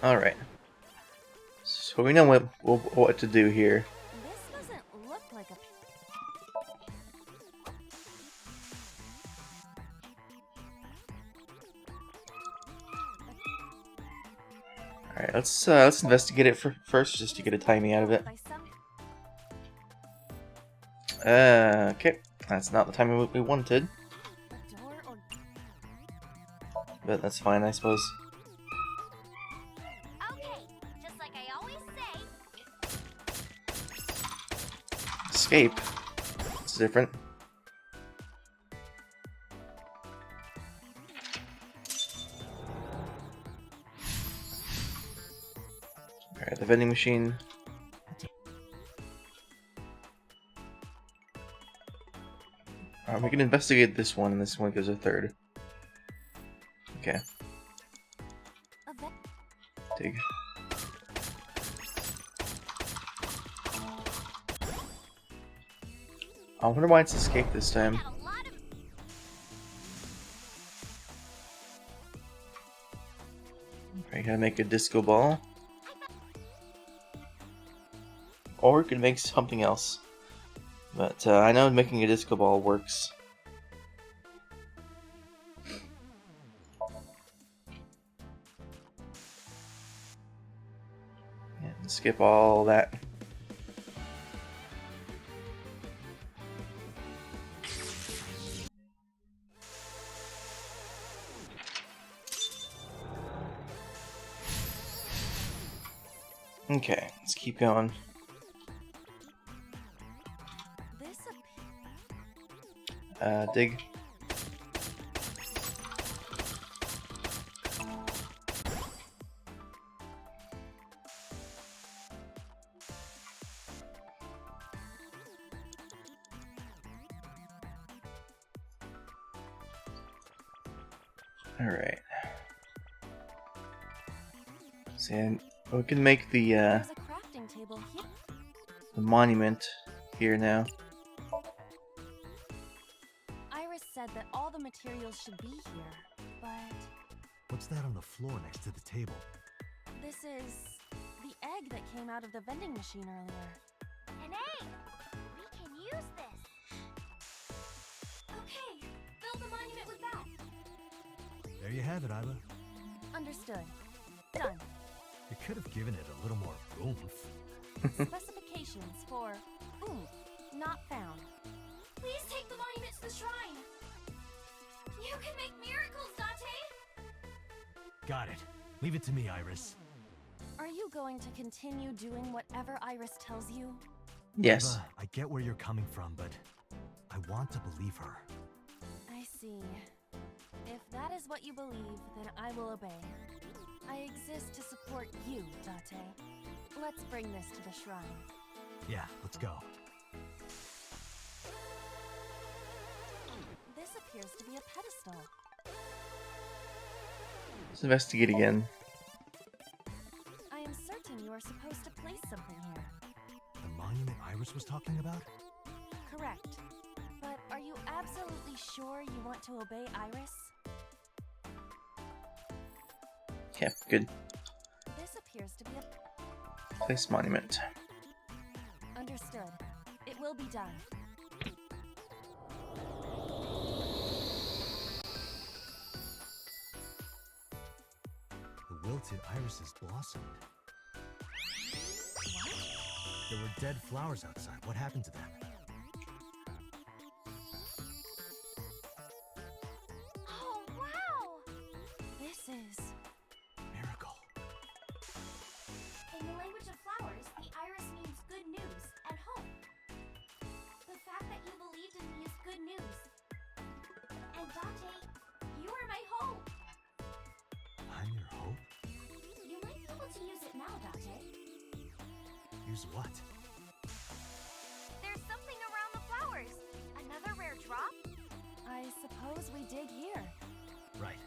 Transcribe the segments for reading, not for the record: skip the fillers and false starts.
Alright. So we know what to do here. This doesn't look like a... Alright, let's investigate it first, just to get a timing out of it. Okay, that's not the timing we wanted, but that's fine, I suppose. Okay, just like I always say. Escape. It's different. Alright, the vending machine. We can investigate this one, and this one gives a third. Okay. Dig. I wonder why it's escape this time. I gotta make a disco ball. Or we could make something else. But I know making a disco ball works. And skip all that. Okay, let's keep going. Dig. Alright. So we can make the monument here now. Said that all the materials should be here, but... What's that on the floor next to the table? This is the egg that came out of the vending machine earlier. An egg! We can use this! Okay, build a monument with that! There you have it, Iva. Understood. Done. You could have given it a little more oomph. Specifications for oomph not found. Please take the monument to the shrine! You can make miracles, Dante! Got it. Leave it to me, Iris. Are you going to continue doing whatever Iris tells you? Yes. Iva, I get where you're coming from, but I want to believe her. I see. If that is what you believe, then I will obey. I exist to support you, Date. Let's bring this to the shrine. Yeah, let's go. This appears to be a pedestal. Let's investigate again. I am certain you are supposed to place something here. The monument Iris was talking about? Correct. But are you absolutely sure you want to obey Iris? Yeah, good. This appears to be a... Place monument. Understood. It will be done. The wilted irises blossomed. What? There were dead flowers outside. What happened to them? Oh, wow! This is... Miracle. In the language of flowers, the iris means good news and hope. The fact that you believed in me is good news. And Dante, you are my hope. I'm your hope? You might be able to use it now, Dante. Use what? There's something around the flowers. Another rare drop? I suppose we dig here. Right.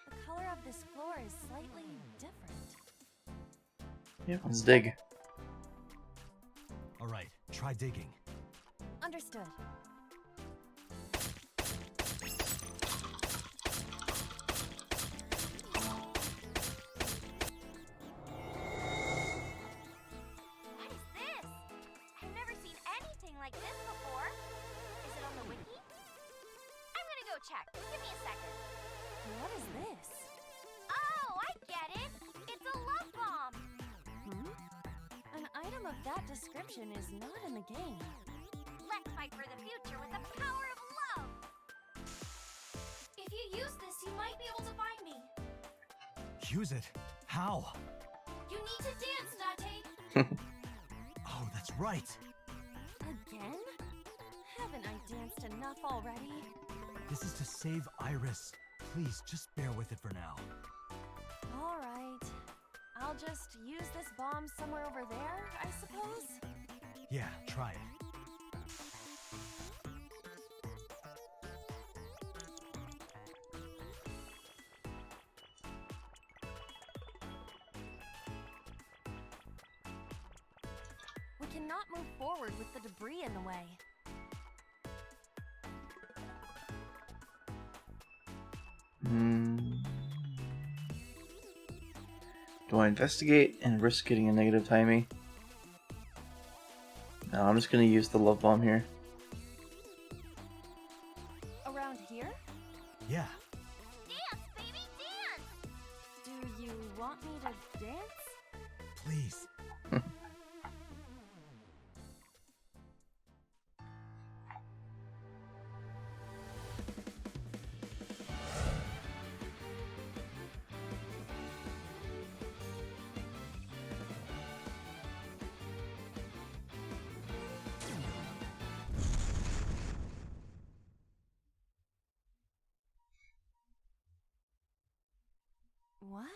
The color of this floor is slightly different. Yeah, let's dig. All right, try digging. Understood. video check. Give me a second. What is this? Oh, I get it. It's a love bomb. An item of that description is not in the game. Let's fight for the future with the power of love. If you use this, you might be able to find me. Use it? How? You need to dance, Date. Oh, that's right. Again? Haven't I danced enough already? This is to save Iris. Please, just bear with it for now. All right. I'll just use this bomb somewhere over there, I suppose? Yeah, try it. We cannot move forward with the debris in the way. Do I investigate and risk getting a negative timing? No, I'm just gonna use the love bomb here. Around here? Yeah. Dance, baby, dance. Do you want me to dance? Please. What?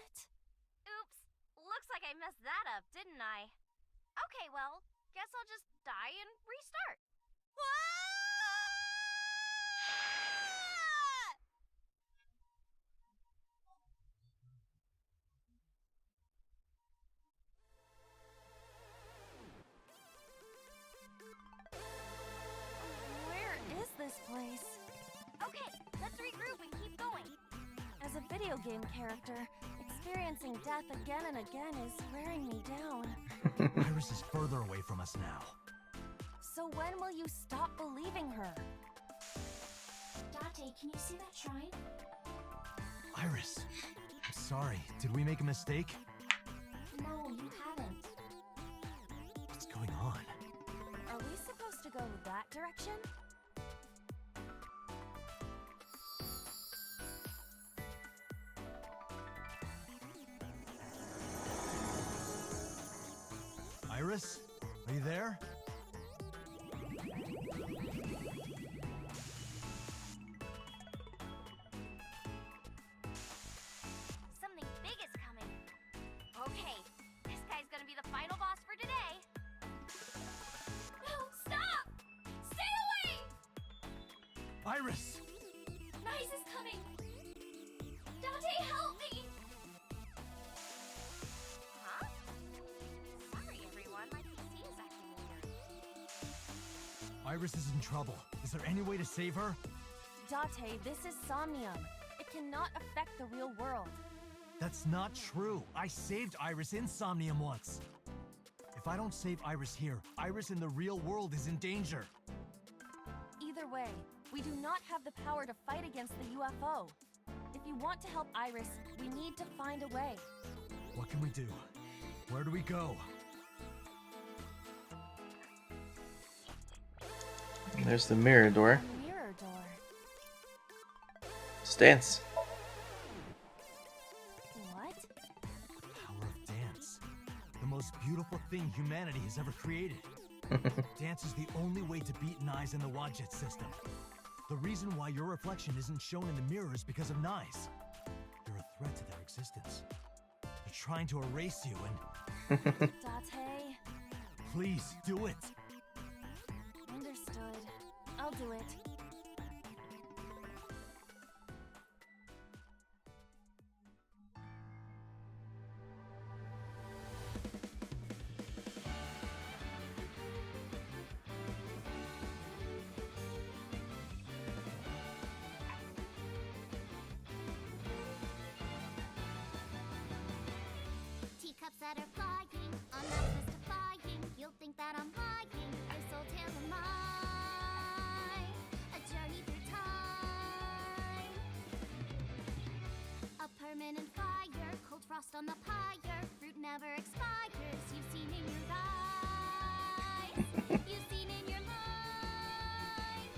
Oops. Looks like I messed that up, didn't I? Okay, well, guess I'll just die and restart. Where is this place? Okay, let's regroup and keep going. As a video game character, experiencing death again and again is wearing me down. Iris is further away from us now. So when will you stop believing her? Date, can you see that shrine? Iris, I'm sorry. Did we make a mistake? No, you haven't. What's going on? Are we supposed to go that direction? Iris? Are you there? Something big is coming. Okay, this guy's gonna be the final boss for today. No, stop! Stay away! Iris! Nice is coming. Date, help me! Huh? Sorry, everyone. My PC is acting weird. Iris is in trouble. Is there any way to save her? Date, this is Somnium. It cannot affect the real world. That's not true. I saved Iris in Somnium once. If I don't save Iris here, Iris in the real world is in danger. Either way, we do not have the power to fight against the UFO. If you want to help Iris, we need to find a way. What can we do? Where do we go? There's the mirror door. Mirror door. Stance. What? The power of dance. The most beautiful thing humanity has ever created. Dance is the only way to beat Nyes in the Wadjet system. The reason why your reflection isn't shown in the mirror is because of Nyes. You're a threat to their existence. They're trying to erase you and... Date. Please, do it! Understood. I'll do it. Teacups that are flying, on that mystifying. You'll think that I'm lying. This old tale of mine, a journey through time. frost on the pyre, fruit never expires. You've seen in your eyes, you've seen in your mind.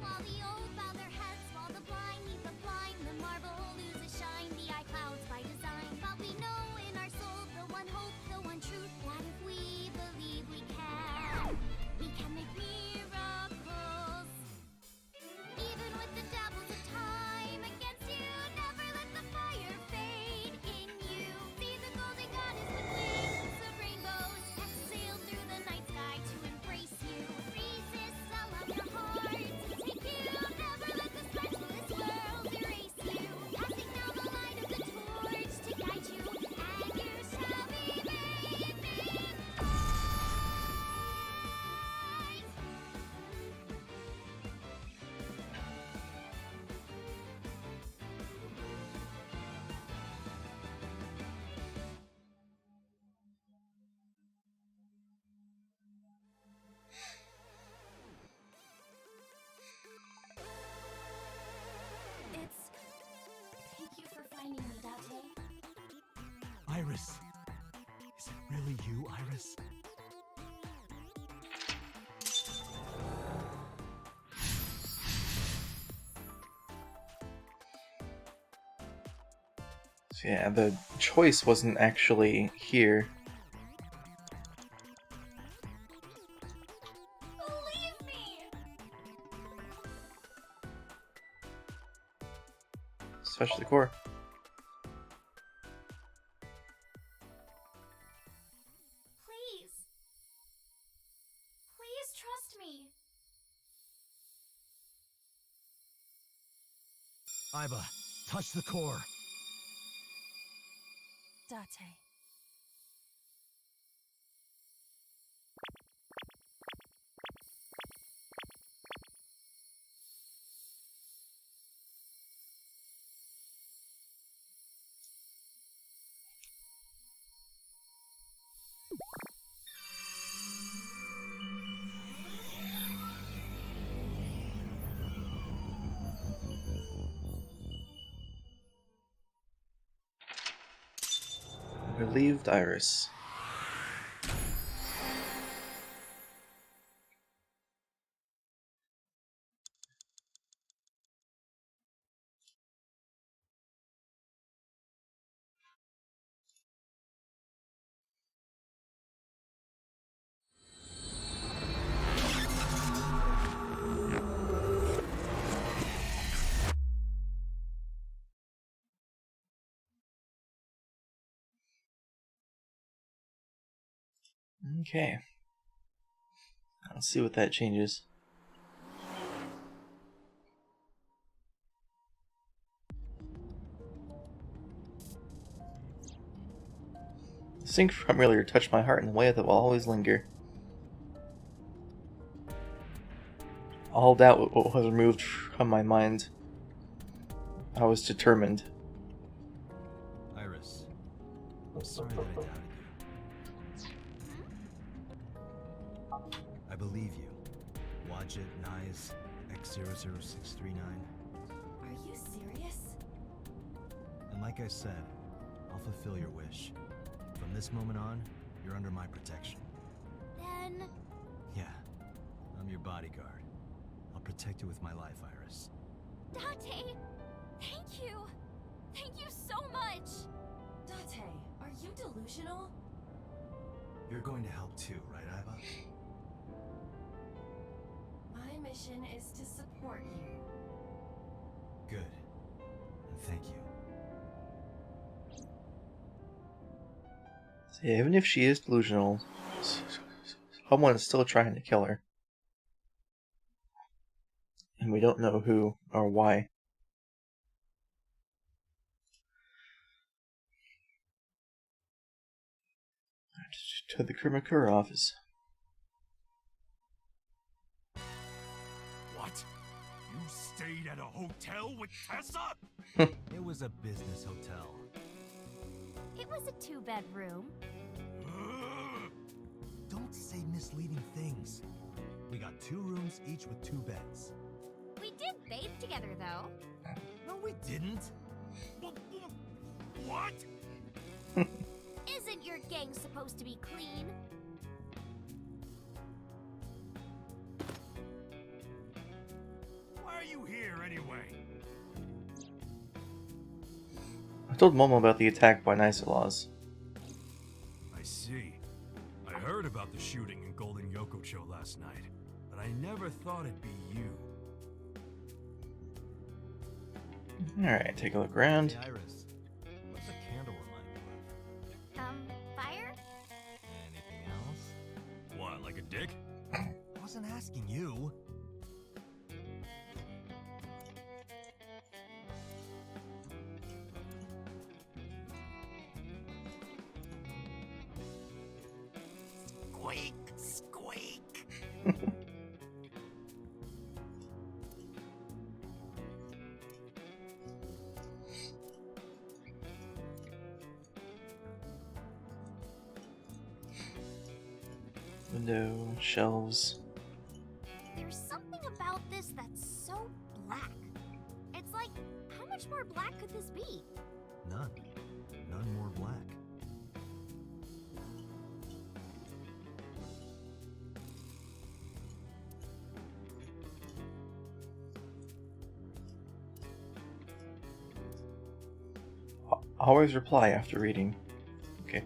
While the old bow their heads, while the blind meet the blind, the marble loses shine, the eye clouds by design. But we know in our soul the one hope, the one truth, that if we believe we can make miracles. Even with the devils of time against you, never let the fire fade in you. See the golden goddess with wings of rainbows exhale through the night sky to embrace you. Resist, allow your heart to take you. Never let the specialist world erase you. Passing now the light of the torch to guide you, and you shall be made big. Thank you for finding me, Date. Iris! Is it really you, Iris? So yeah, the choice wasn't actually here. Believe me! Especially the core. Please. Please trust me. Iba, touch the core. Date. Relieved Iris. Okay. Let's see what that changes. The sync from earlier touched my heart in a way that will always linger. All doubt was removed from my mind. I was determined. Iris, I'm sorry that I doubted you. I believe you. Wadjet, Nyes, X00639. Are you serious? And like I said, I'll fulfill your wish. From this moment on, you're under my protection. Then, Yeah, I'm your bodyguard. I'll protect you with my life, Iris. Date, thank you. Thank you so much. Date, are you delusional? You're going to help too, right, Iva? My mission is to support you. Good. And thank you. So yeah, even if she is delusional, someone is still trying to kill her. And we don't know who or why. To the Krimakura office. What? You stayed at a hotel with Tessa? It was a business hotel. It was a 2-bedroom. Don't say misleading things. We got 2 rooms, each with 2 beds. We did bathe together, though. No, we didn't. What? Isn't your gang supposed to be clean? Why are you here anyway? I told Momo about the attack by Nice-Laws. I see. I heard about the shooting in Golden Yokocho last night, but I never thought it'd be you. Alright, take a look around. Hey, Iris. What's a candle remind you Fire? of? Anything else? What, like a dick? I wasn't asking you. Squeak, squeak. Window, shelves. There's something about this that's so black. It's like, how much more black could this be? None. None more black. Always reply after reading. Okay.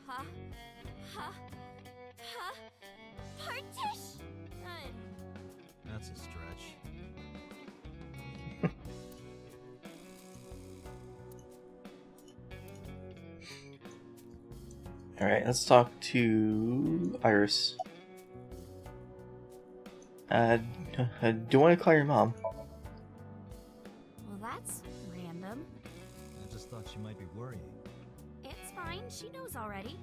Huh? Huh? Huh? Partition! That's a stretch. Alright, let's talk to Iris. Do you want to call your mom? Well, that's random. I just thought she might be worrying. It's fine, she knows already.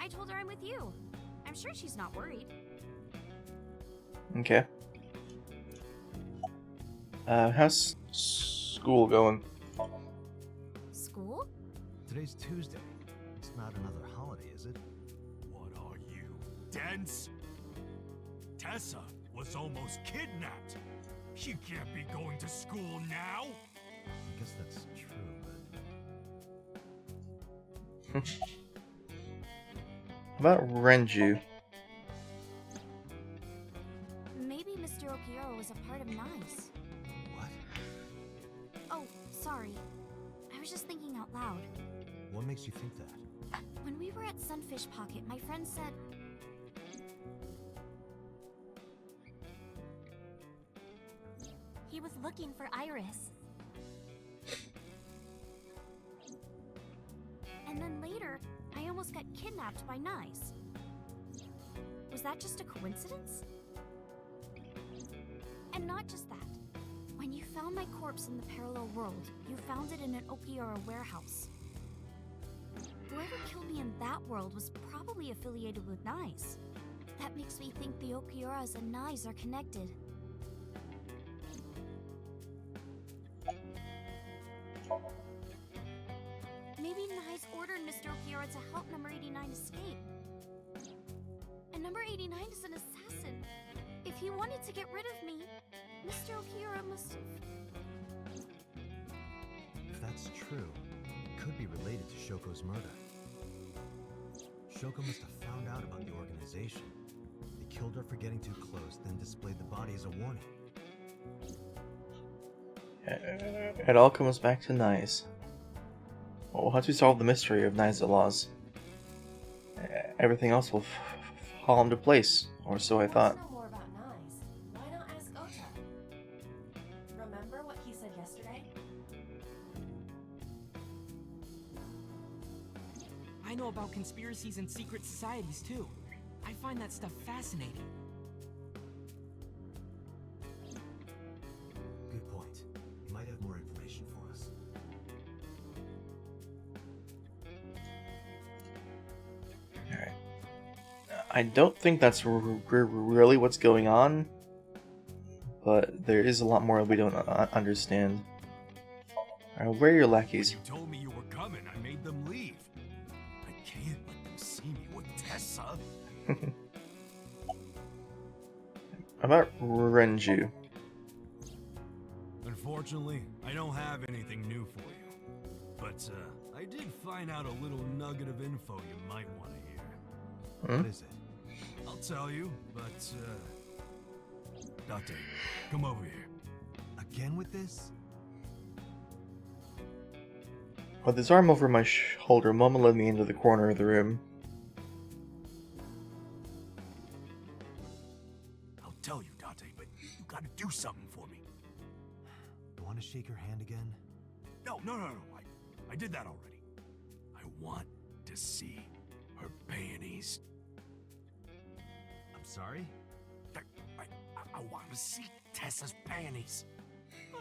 I told her I'm with you. I'm sure she's not worried. Okay. How's school going? School? Today's Tuesday. It's not another holiday, is it? What are you, dense? Tessa was almost kidnapped. She can't be going to school now. I guess that's true, but How about Renju? Maybe Mr. Okiura was a part of Nice. what? Oh, sorry. I was just thinking out loud. What makes you think that? When we were at Sunfish Pocket, my friend said... he was looking for Iris. And then later, I almost got kidnapped by Nice. Was that just a coincidence? And not just that. When you found my corpse in the parallel world, you found it in an Okiura warehouse. Whoever killed me in that world was probably affiliated with Nice. That makes me think the Okiuras and Nice are connected. Maybe Nice ordered Mr. Okiura to help Number 89 escape. And Number 89 is an assassin. If he wanted to get rid of me, Mr. Okiura must have... If that's true, it could be related to Shoko's murder. Shoko must have found out about the organization. They killed her for getting too close, then displayed the body as a warning. It all comes back to Nice. Well, once we solve the mystery of Nice-Laws, everything else will fall into place, or so I thought. Want to know more about Nice? Why not ask Ota? Remember what he said yesterday? I know about conspiracies and secret societies too. I find that stuff fascinating. Good point. He might have more information for us. Alright. I don't think that's really what's going on, but there is a lot more we don't understand. Alright, where are your lackeys? You told me you were coming. I made them leave. I can't let them see me with Tessa. About Renju. Unfortunately, I don't have anything new for you. But I did find out a little nugget of info you might want to hear. Hmm? What is it? I'll tell you, but Date, come over here. Again with this? With his arm over my shoulder, Momo led me into the corner of the room. I'll tell you, Date, but you gotta do something for me. You want to shake her hand again? No. I did that already. I want to see her panties. I'm sorry? I want to see Tessa's panties. I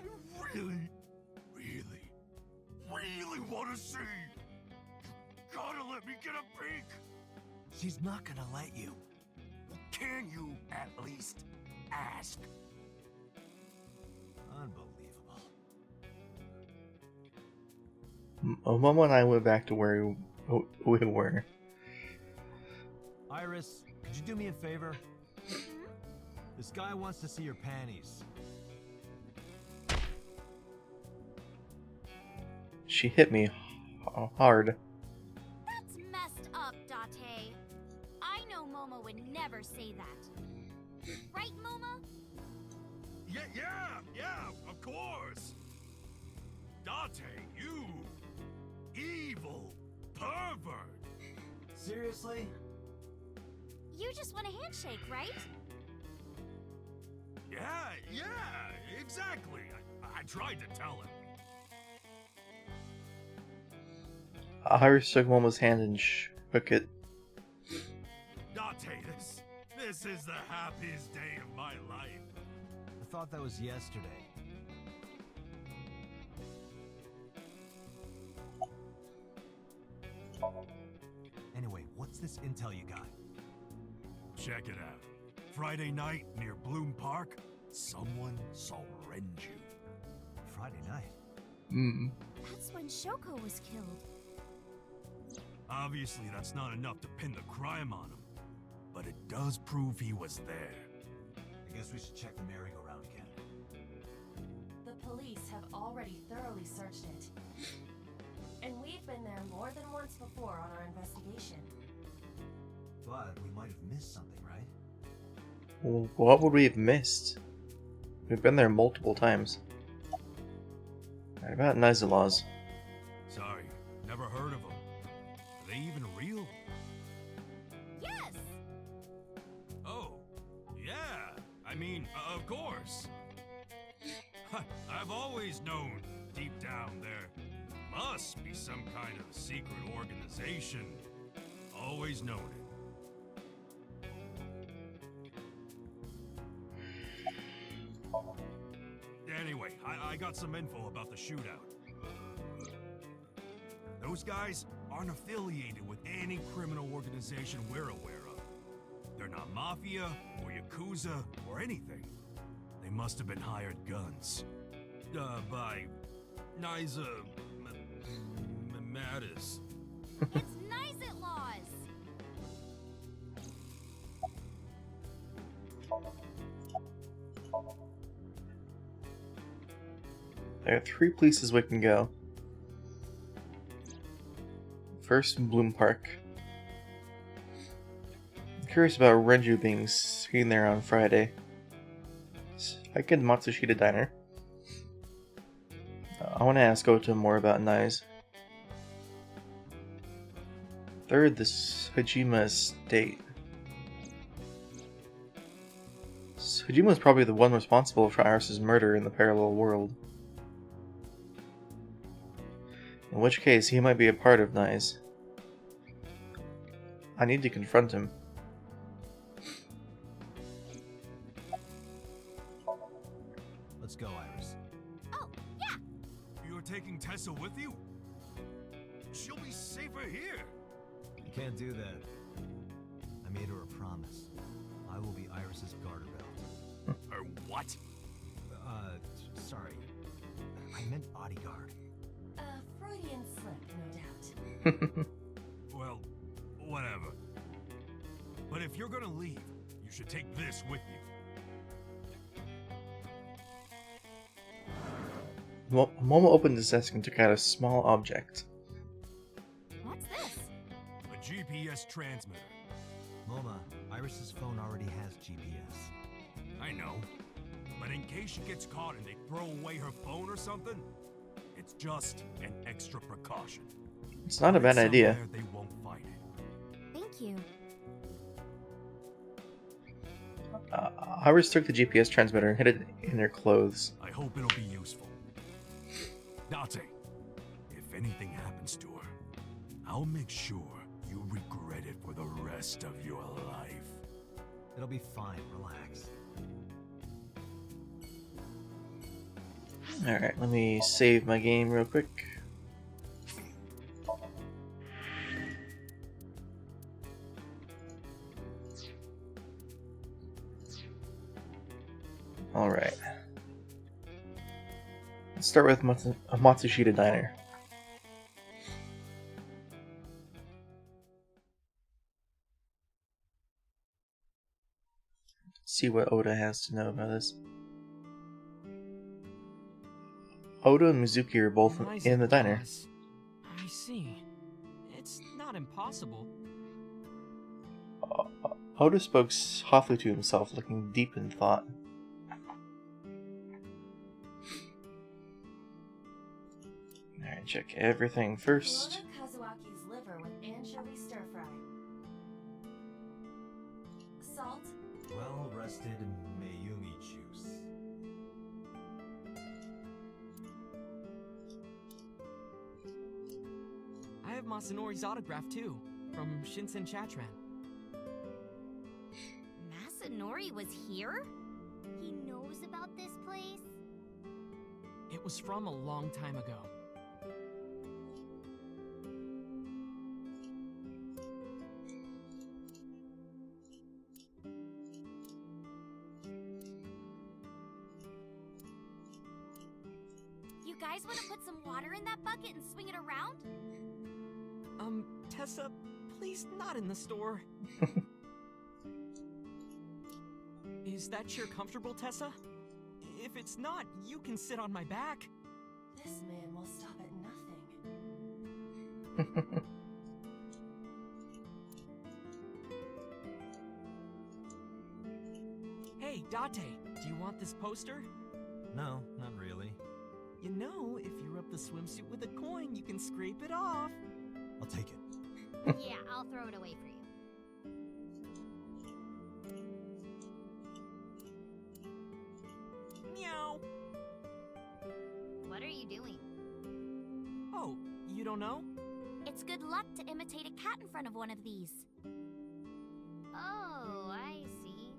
really want to see. You gotta let me get a peek. She's not gonna let you. Can you at least ask? Unbelievable. Momo and I went back to where we were. Iris, could you do me a favor? This guy wants to see your panties. She hit me hard. That's messed up, Date. I know Momo would never say that. Right, Momo? Yeah, of course. Date, you evil pervert. Seriously? You just want a handshake, right? Yeah, exactly. I tried to tell him. Iris took Momo's hand and shook it. Date, this is the happiest day of my life. I thought that was yesterday. Anyway, what's this intel you got? Check it out. Friday night near Bloom Park, someone saw Renju. Friday night? That's when Shoko was killed. Obviously, that's not enough to pin the crime on him, but it does prove he was there. I guess we should check the merry-go-round again. The police have already thoroughly searched it. And we've been there more than once before on our investigation. But we might have missed something, right? What would we have missed? We've been there multiple times. Right, about Nizelaz. Sorry, never heard of them. Are they even real? Yes! Oh, yeah. I mean, of course. I've always known, deep down there, must be some kind of secret organization. Always known it. Anyway, I got some info about the shootout. Those guys aren't affiliated with any criminal organization we're aware of. They're not mafia or yakuza or anything. They must have been hired guns. By Niza Mattis. It's Nizelaz! There are 3 places we can go. First, Bloom Park. I'm curious about Renju being seen there on Friday. Second, Matsushita Diner. I want to ask Ota more about Nice. Third, the Sojima estate. Sojima is probably the one responsible for Iris' murder in the parallel world. In which case, he might be a part of Nice. I need to confront him. Let's go, Iris. Oh, yeah! You're taking Tessa with you? She'll be safer here. You can't do that. I made her a promise. I will be Iris's garter belt. Her what? Sorry. I meant bodyguard. A Freudian slip, no doubt. Well, whatever. But if you're gonna leave, you should take this with you. Momo opened his desk and took out a small object. What's this? A GPS transmitter. Moma, Iris's phone already has GPS. I know. But in case she gets caught and they throw away her phone or something, it's just an extra precaution. It's not a bad idea. Somewhere they won't find it. Thank you. Iris took the GPS transmitter and hid it in her clothes. I hope it'll be useful. Date, if anything happens to her, I'll make sure you regret it for the rest of your life. It'll be fine, relax. Alright, let me save my game real quick. Alright. Let's start with Matsushita Diner. See what Oda has to know about this. Oda and Mizuki are both in the diner. I see. It's not impossible. Oda spoke softly to himself, looking deep in thought. Alright, check everything first. Deliver Kazuaki's liver with anchovy stir fry. Salt. Well-rested Mayumi juice. I have Masanori's autograph too, from Shinsen Chatran. Masanori was here? He knows about this place? It was from a long time ago. You guys want to put some water in that bucket and swing it around? Tessa, please not in the store. Is that chair comfortable, Tessa? If it's not, you can sit on my back. This man will stop at nothing. Hey, Date, do you want this poster? No, not really. You know, if you rub the swimsuit with a coin, you can scrape it off. I'll take it. Yeah, I'll throw it away for you. Meow. What are you doing? Oh, you don't know? It's good luck to imitate a cat in front of one of these. Oh, I see.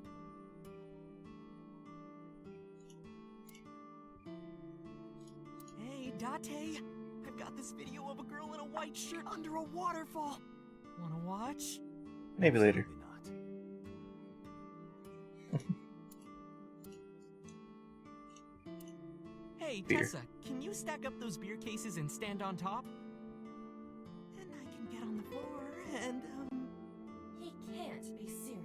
Hey, Date, I've got this video of a girl in a white shirt under a waterfall. Wanna watch? Maybe later. Absolutely Hey, Beer. Tessa, can you stack up those beer cases and stand on top? And I can get on the floor and, He can't be serious.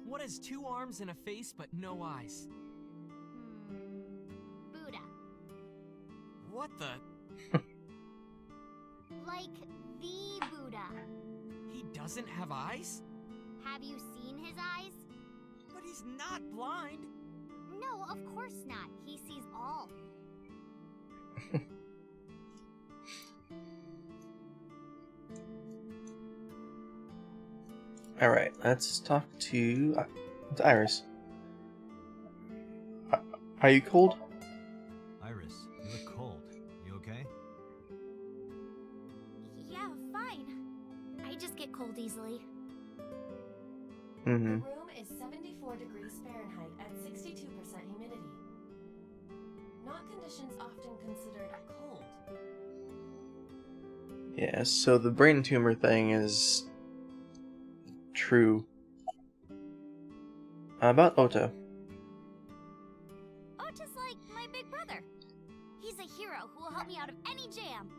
What has 2 arms and a face but no eyes? Buddha. What the? Like the Buddha. He doesn't have eyes? Have you seen his eyes? But he's not blind. No, of course not. He sees all. Alright, let's talk to Iris. Are you cold? Iris, you look cold. You okay? Yeah, fine. I just get cold easily. The Mm-hmm. room is 74 degrees Fahrenheit at 62% humidity. Not conditions often considered cold. Yeah, so the brain tumor thing is true. About Ota. Ota's like my big brother. He's a hero who will help me out of any jam.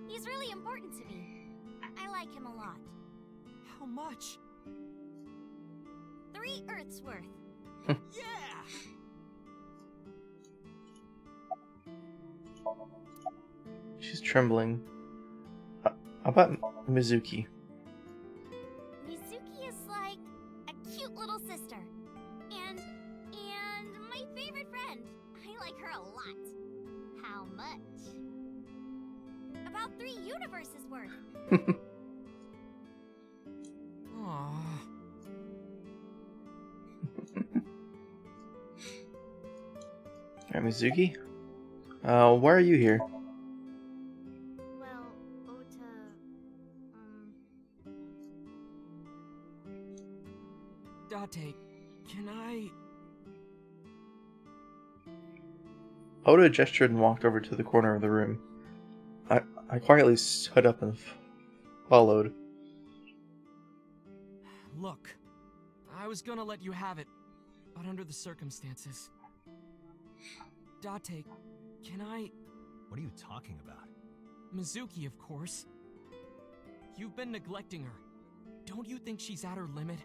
He's really important to me. I like him a lot. How much? 3 Earths worth. Yeah! She's trembling. About Mizuki. Mizuki is like a cute little sister. And my favorite friend. I like her a lot. How much? About 3 universes worth. Aww. Alright, Mizuki? Why are you here? Well, Ota, Date, can I... Ota gestured and walked over to the corner of the room. I quietly stood up and followed. Look, I was gonna let you have it, but under the circumstances. Date, can I... What are you talking about? Mizuki, of course. You've been neglecting her. Don't you think she's at her limit?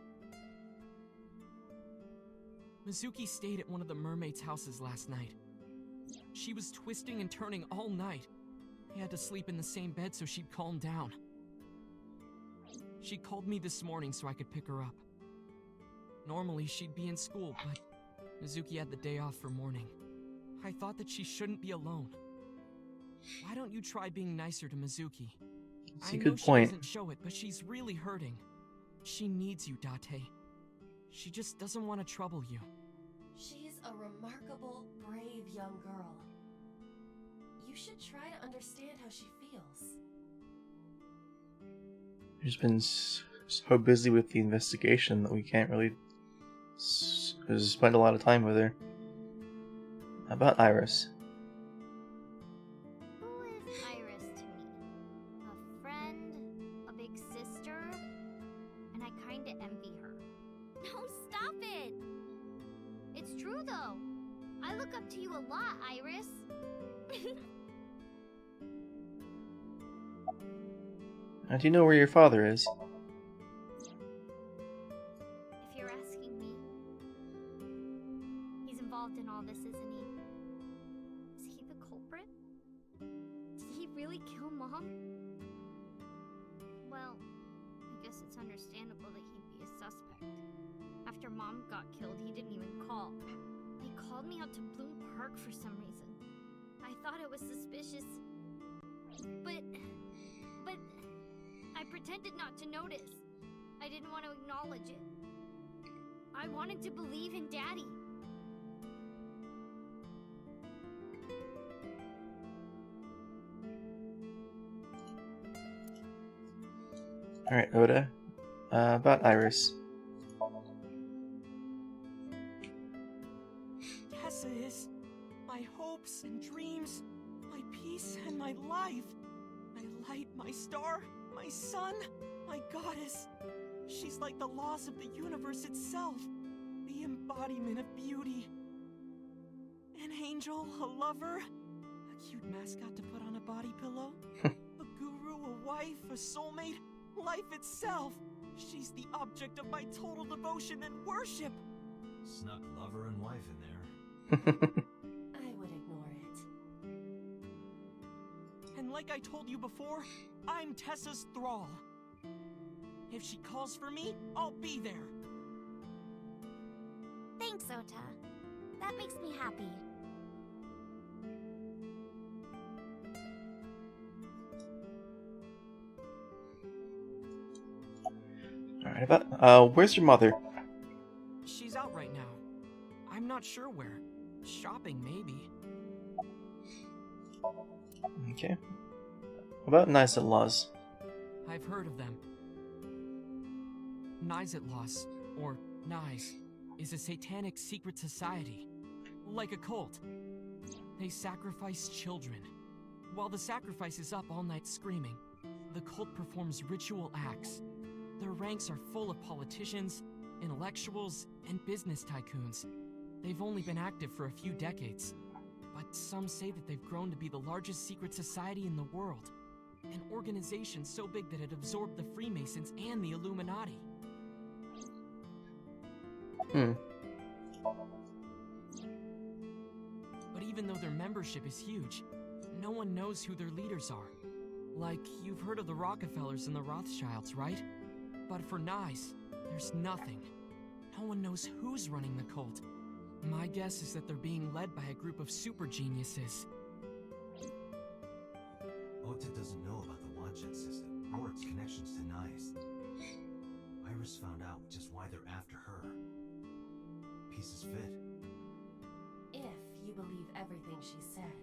Mizuki stayed at one of the mermaids' houses last night. She was twisting and turning all night. I had to sleep in the same bed so she'd calm down. She called me this morning so I could pick her up. Normally, she'd be in school, but Mizuki had the day off for mourning. I thought that she shouldn't be alone. Why don't you try being nicer to Mizuki? It's a I know good she point. doesn't show it, but she's really hurting. She needs you, Date. She just doesn't want to trouble you. She's a remarkable, brave young girl. You should try to understand how she feels. She's been so busy with the investigation that we can't really spend a lot of time with her. About Iris. who is Iris to me? A friend? A big sister? And I kinda envy her. No, stop it! It's true though. I look up to you a lot, Iris. How do you know where your father is? If you're asking me, he's involved in all this, isn't he? Is he the culprit? Did he really kill Mom? Well, I guess it's understandable that he'd be a suspect. After Mom got killed, he didn't even call. They called me out to Bloom Park for some reason. I thought it was suspicious. But I pretended not to notice. I didn't want to acknowledge it. I wanted to believe in Daddy. Alright, Oda. About Iris. Tessa is my hopes and dreams, my peace and my life, my light, my star, my sun, my goddess. She's like the laws of the universe itself, the embodiment of beauty. An angel, a lover, a cute mascot to put on a body pillow, a guru, a wife, a soulmate, life itself. She's the object of my total devotion and worship. Snuck lover and wife in there. I would ignore it. And like I told you before, I'm Tessa's thrall. If she calls for me, I'll be there. Thanks, Ota. That makes me happy. Alright, about where's your mother? She's out right now. I'm not sure where. Shopping, maybe. Okay. About Nice-at-Laws. I've heard of them. Nice-at-Laws, or Nice, is a satanic secret society. Like a cult. They sacrifice children. While the sacrifice is up all night screaming, the cult performs ritual acts. Their ranks are full of politicians, intellectuals, and business tycoons. They've only been active for a few decades, but some say that they've grown to be the largest secret society in the world. An organization so big that it absorbed the Freemasons and the Illuminati. But even though their membership is huge, no one knows who their leaders are. Like, you've heard of the Rockefellers and the Rothschilds, right? But for Nyes, there's nothing. No one knows who's running the cult. My guess is that they're being led by a group of super geniuses. Ota doesn't know about the Wanjet system or its connections to Nyes. Iris found out just why they're after her. Pieces fit. If you believe everything she said.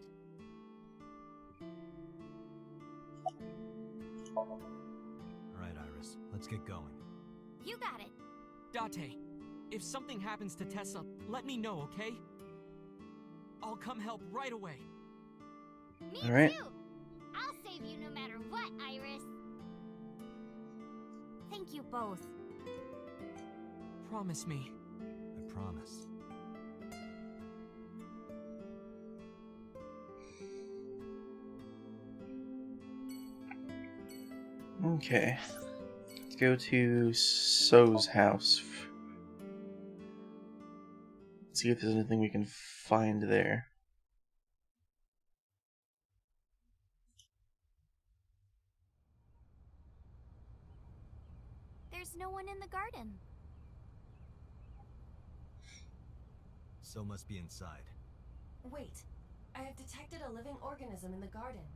Alright, Iris, let's get going. You got it. Date, if something happens to Tessa, let me know, okay? I'll come help right away. Me All right. too. I'll save you no matter what, Iris. Thank you both. Promise me. I promise. Okay. Let's go to So's house. See if there's anything we can find there. There's no one in the garden. So must be inside. Wait, I have detected a living organism in the garden.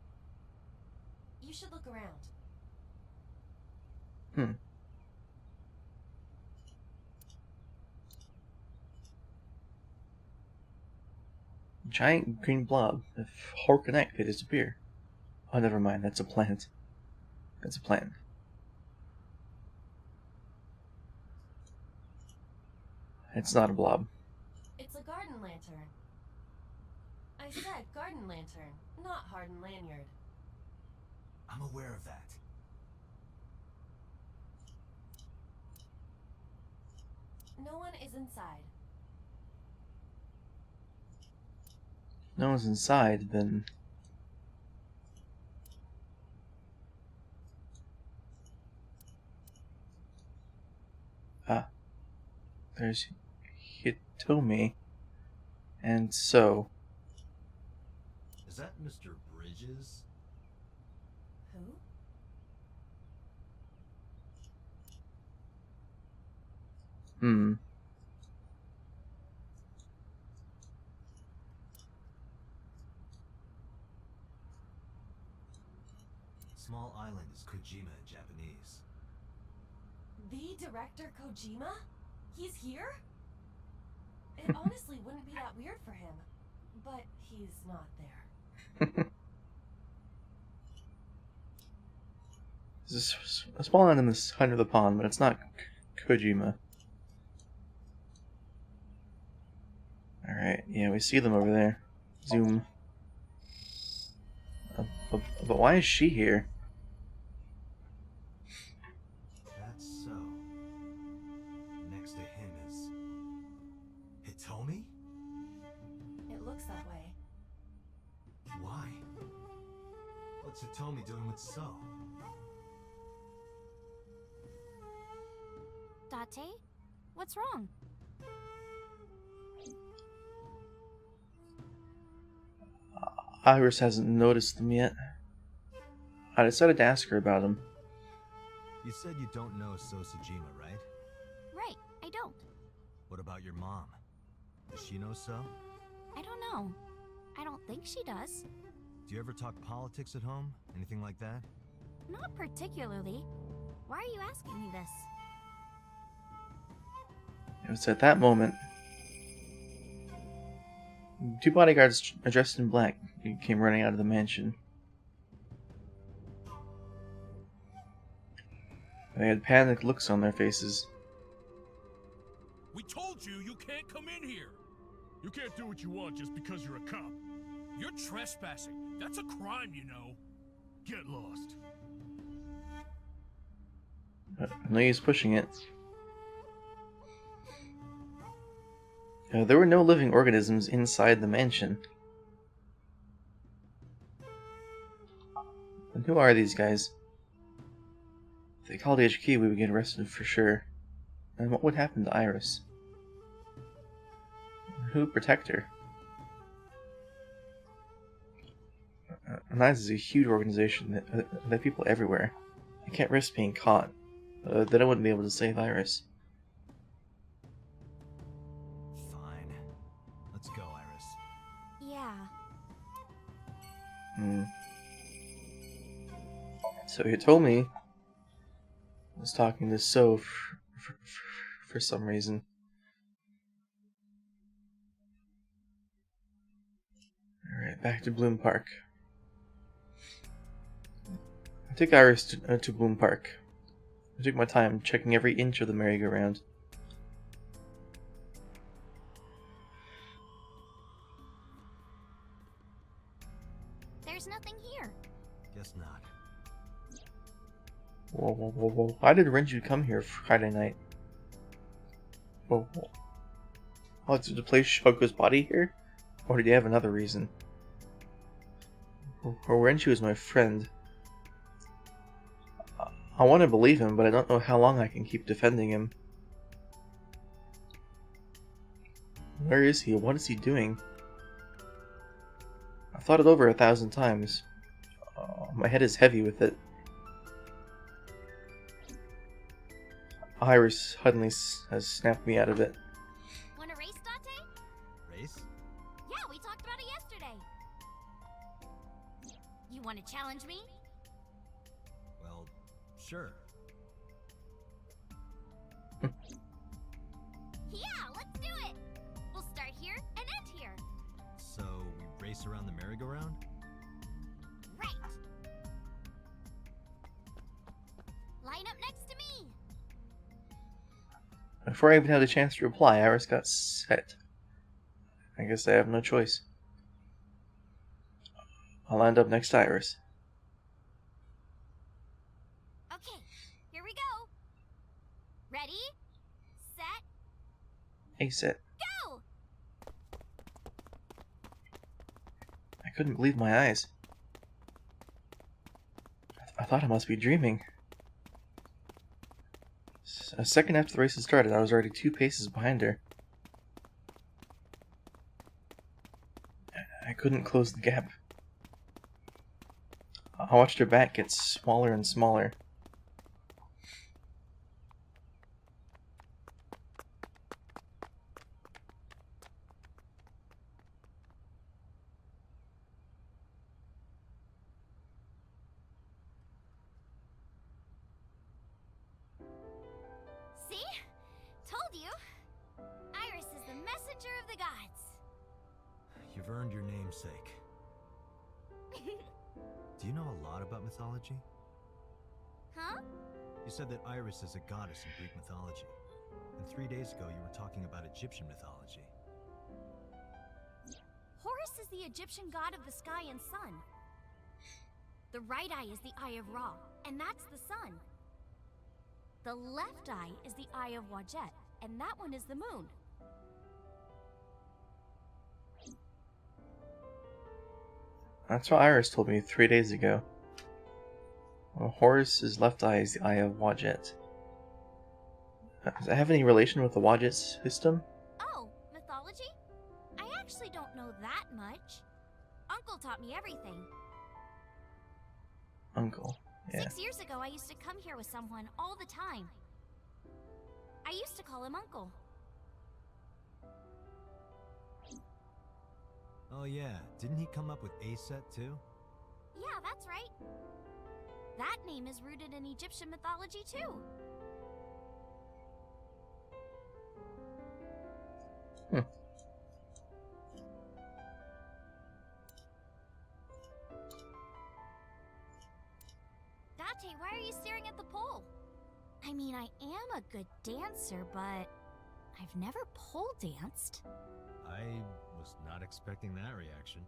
You should look around. Giant green blob. If Hor connect, they disappear. Oh, never mind. That's a plant. That's a plant. It's not a blob. It's a garden lantern. I said garden lantern, not hardened lanyard. I'm aware of that. No one is inside. No one's inside, then. Ah. There's Hitomi. And So. Is that Mr. Bridges? Who? Small island is Kojima in Japanese. The director Kojima? He's here? It honestly wouldn't be that weird for him. But he's not there. There's a small island in the center of the pond, but it's not Kojima. Alright, yeah, we see them over there. Zoom. But why is she here? That's so. Next to him is Hitomi? It looks that way. Why? What's Hitomi doing with So? Date? What's wrong? Iris hasn't noticed them yet. I decided to ask her about them. You said you don't know So Sujima, right? Right, I don't. What about your mom? Does she know So? I don't know. I don't think she does. Do you ever talk politics at home? Anything like that? Not particularly. Why are you asking me this? It was at that moment. Two bodyguards dressed in black came running out of the mansion. They had panicked looks on their faces. We told you you can't come in here. You can't do what you want just because you're a cop. You're trespassing. That's a crime, you know. Get lost. No use pushing it. There were no living organisms inside the mansion. And who are these guys? If they called HQ, we would get arrested for sure. And what would happen to Iris? Who would protect her? NICE is a huge organization that have people everywhere. I can't risk being caught. Then I wouldn't be able to save Iris. Fine. Let's go, Iris. Yeah. So he told me I was talking to So for some reason. Alright, back to Bloom Park. I took Iris to Bloom Park. I took my time checking every inch of the merry-go-round. There's nothing here. Guess not. Whoa, whoa, whoa, whoa. Why did Renju come here Friday night? Whoa, whoa. Oh, to place Shogo's body here? Or did he have another reason? Well, Renju is my friend. I want to believe him, but I don't know how long I can keep defending him. Where is he? What is he doing? I've thought it over 1,000 times. My head is heavy with it. Iris suddenly has snapped me out of it. Wanna race, Dante? Race? Yeah, we talked about it yesterday. You wanna challenge me? Well, sure. Yeah, let's do it! We'll start here and end here. So, we race around the merry-go-round? Right. Line up next to me. Before I even had a chance to reply, Iris got set. I guess I have no choice. I'll end up next to Iris. Okay, here we go. Ready, set, Hey, set. go! I couldn't believe my eyes. I thought I must be dreaming. A second after the race had started, I was already 2 paces behind her. I couldn't close the gap. I watched her back get smaller and smaller. See? Told you. Iris is the messenger of the gods. You've earned your namesake. Do you know a lot about mythology? Huh? You said that Iris is a goddess in Greek mythology. And 3 days ago you were talking about Egyptian mythology. Horus is the Egyptian god of the sky and sun. The right eye is the eye of Ra, and that's the sun. The left eye is the eye of Wadjet, and that one is the moon. That's what Iris told me 3 days ago. Horus's left eye is the eye of Wadjet. Does that have any relation with the Wadjet system? Oh, mythology? I actually don't know that much. Uncle taught me everything. Uncle. Yeah. 6 years ago, I used to come here with someone all the time. I used to call him Uncle. Oh yeah, didn't he come up with A-set too? Yeah, that's right. That name is rooted in Egyptian mythology, too. Date, why are you staring at the pole? I mean, I am a good dancer, but I've never pole danced. I was not expecting that reaction.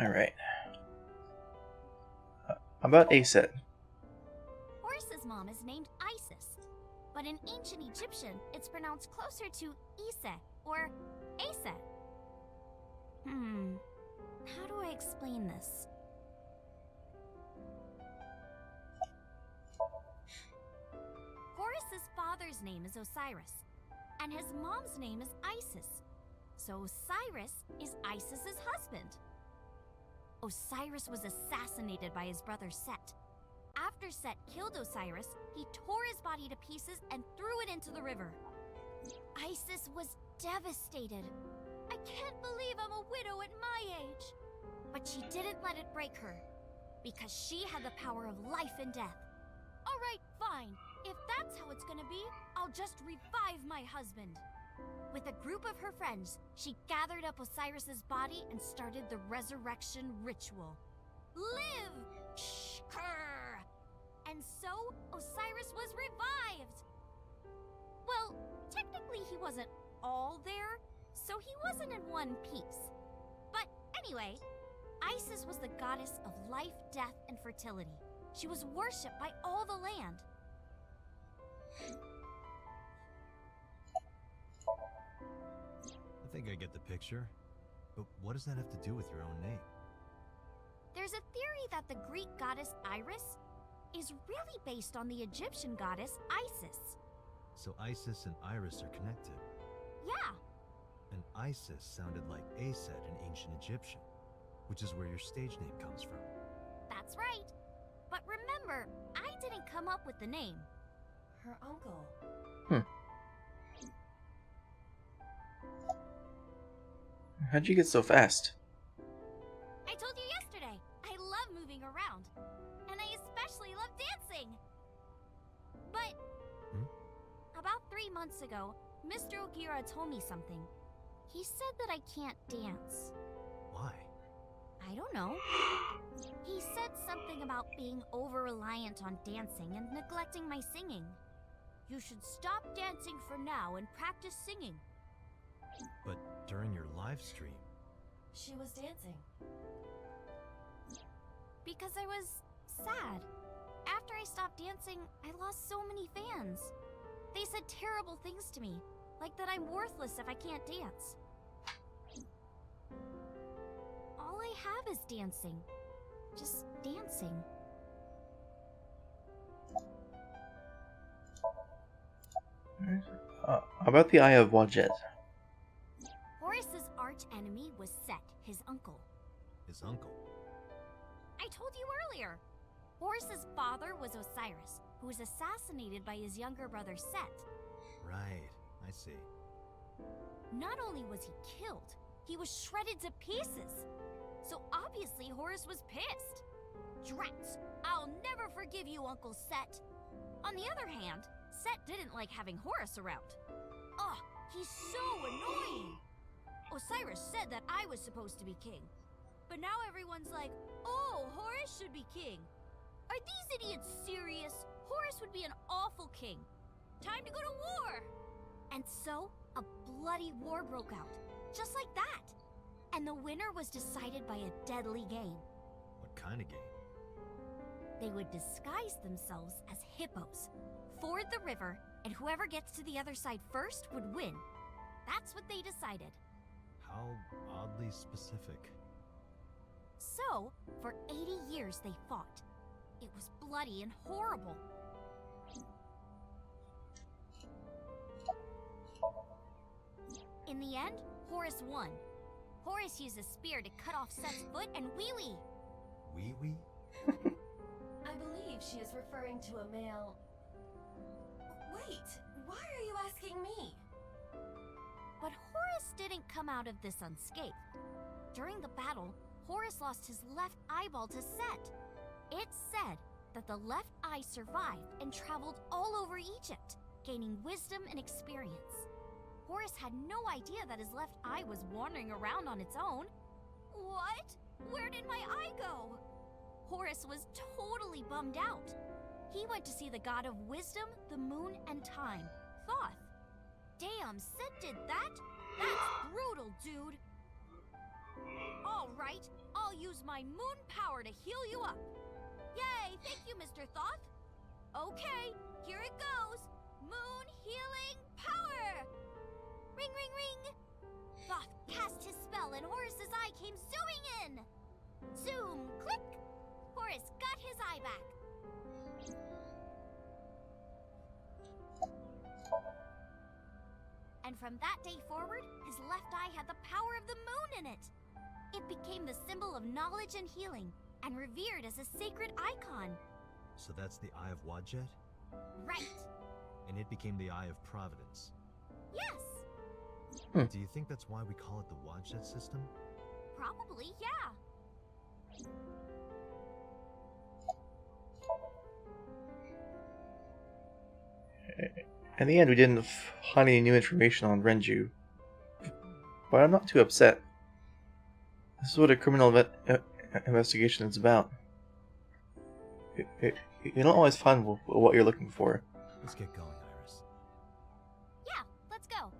Alright. About Aset. Horus's mom is named Isis, but in ancient Egyptian, it's pronounced closer to Ise or Aset. How do I explain this? Horus's father's name is Osiris, and his mom's name is Isis. So Osiris is Isis's husband. Osiris was assassinated by his brother Set. After Set killed Osiris, he tore his body to pieces and threw it into the river. Isis was devastated. I can't believe I'm a widow at my age. But she didn't let it break her, because she had the power of life and death. Alright, fine. If that's how it's gonna be, I'll just revive my husband. With a group of her friends, she gathered up Osiris's body and started the resurrection ritual. Live! Shkrr! And so, Osiris was revived! Well, technically he wasn't all there, so he wasn't in one piece. But anyway, Isis was the goddess of life, death, and fertility. She was worshipped by all the land. I think I get the picture. But what does that have to do with your own name? There's a theory that the Greek goddess Iris is really based on the Egyptian goddess Isis. So Isis and Iris are connected. Yeah, And Isis sounded like Aset in ancient Egyptian, which is where your stage name comes from. that's right. But remember, I didn't come up with the name. Her uncle. How'd you get so fast? I told you yesterday, I love moving around. And I especially love dancing. But about 3 months ago, Mr. Ogira told me something. He said that I can't dance. Why? I don't know. He said something about being over-reliant on dancing and neglecting my singing. You should stop dancing for now and practice singing. But during your live stream, She was dancing. Because I was sad. After I stopped dancing, I lost so many fans. They said terrible things to me, like that I'm worthless if I can't dance. All I have is dancing. Just dancing. About the Eye of Wadjet. Horus's arch enemy was Set, his uncle. his uncle. I told you earlier. Horus's father was Osiris, who was assassinated by his younger brother Set. Right, I see. Not only was he killed, he was shredded to pieces. So obviously Horus was pissed. Drats, I'll never forgive you, Uncle Set. On the other hand, Set didn't like having Horus around. Ugh, he's so annoying. Osiris said that I was supposed to be king. But now everyone's like, oh, Horus should be king. Are these idiots serious? Horus would be an awful king. Time to go to war! And so, a bloody war broke out. Just like that. And the winner was decided by a deadly game. What kind of game? They would disguise themselves as hippos, ford the river, and whoever gets to the other side first would win. That's what they decided. How oddly specific. So, for 80 years they fought. It was bloody and horrible. In the end, Horus won. Horus used a spear to cut off Set's foot and wee-wee. Wee-wee? I believe she is referring to a male... Wait, why are you asking me? But Horus didn't come out of this unscathed. During the battle, Horus lost his left eyeball to Set. It's said that the left eye survived and traveled all over Egypt, gaining wisdom and experience. Horus had no idea that his left eye was wandering around on its own. What? Where did my eye go? Horus was totally bummed out. He went to see the god of wisdom, the moon, and time, Thoth. Damn, Set did that? That's brutal, dude. All right, I'll use my moon power to heal you up. Yay, thank you, Mr. Thoth. Okay, here it goes. Moon healing power! Ring, ring, ring! Thoth cast his spell and Horus's eye came zooming in. Zoom, click! Horus got his eye back. And from that day forward, his left eye had the power of the moon in it. It became the symbol of knowledge and healing, and revered as a sacred icon. So that's the Eye of Wadjet? Right. And it became the Eye of Providence. Yes. Do you think that's why we call it the Wadjet system? Probably, yeah. In the end, we didn't find any new information on Renju. But I'm not too upset. This is what a criminal investigation is about. You don't always find what you're looking for. Let's get going, Iris. Yeah, let's go.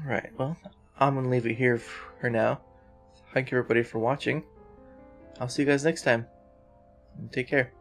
Alright, well, I'm gonna leave it here for now. Thank you everybody for watching. I'll see you guys next time. Take care.